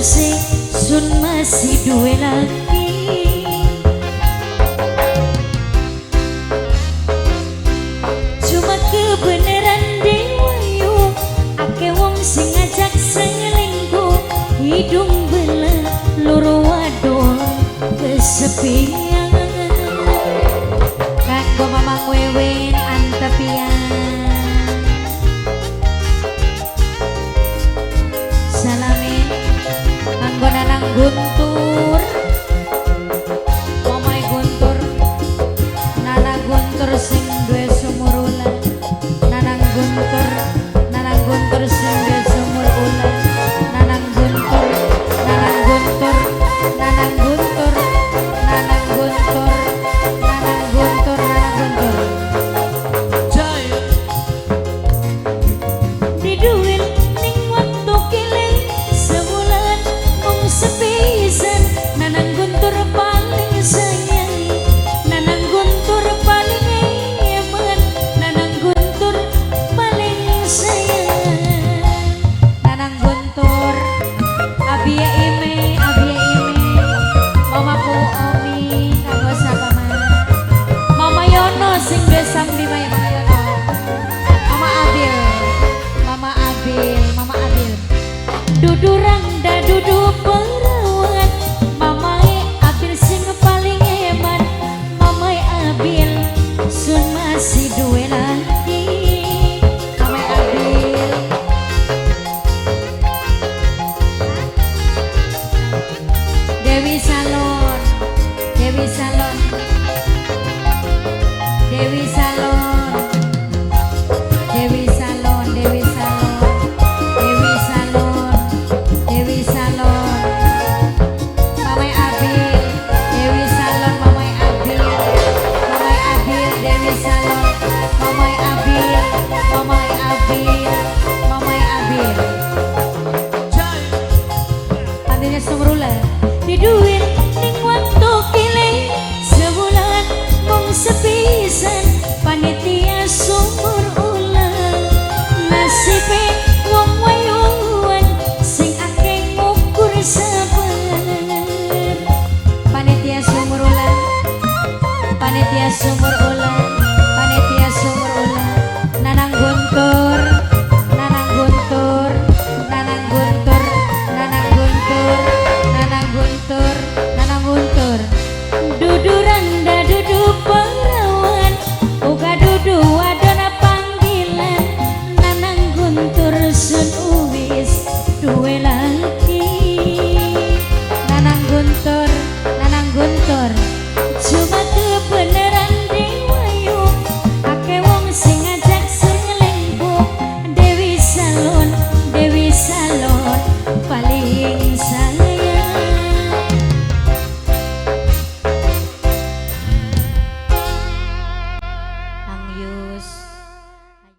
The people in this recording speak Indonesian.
sih sun masih duwe lagi. Cuma kebenaran dewa yo, ake wong sing ngajak selingkuh, hidung belah loro waduh kesepian. Kanggo Mamang Wewen Antepian, salamin kanggo Nanang Guntur, Mamai Guntur, Nana Guntur sing duwe sumur ulan, Nanang Guntur, Nanang Guntur sing duwe sumur ulan, Nanang Guntur, Nanang Guntur, Nanang Guntur, Nanang Guntur, Nanang Guntur, Nanang Guntur. Jaya Diduil ning waktu kiling sebulan mung sepisan. Nanang Guntur paling sayang, Nanang Guntur paling eman, Nanang Guntur paling sayang. Nanang Guntur abi ya ime, Mama Pu Omi kanggo sapa mah, Mama Yono sing besam di Mama Yono, Mama Abil, Mama Abil, Mama Abil. Dudu Rangda, dudu perawat, Mama Abil sing paling hebat, Mama Abil sun masih duwe lagi. Mama Abil, Dewi Salon, Dewi Salon, Dewi Salon, Dewi Salon, Dewi Salon, Dewi Salon, Dewi Salon, Mamai Abil, Dewi Salon, Mamai Abil, Mamai Abil, Dewi Salon, Mamai Abil, Mamai Abil, Mamai Abil. Jaya Pantinya sumrulan diduit ning waktu kiling sebulan mung sepisan. Panitia sumur ulang nasibe wong wayuan sing akeh ngukur sabar. Panitia sumur ulang, panitia sumur ulang, panitia sumur ulang. Nanang Guntur, Nanang Guntur, Nanang Guntur, Nanang Guntur, Nanang Guntur, Nanang Guntur. Dudu Rangda, dudu perawan, uga dudu wadana panggilan. Nanang Guntur sun uwis duwe lagi. Nanang Guntur, Nanang Guntur. Cuma kebenaran dewa yo, ake wong sing ngajak selingkuh. Dewi Salon, Dewi Salon paling sayang. Ang Yus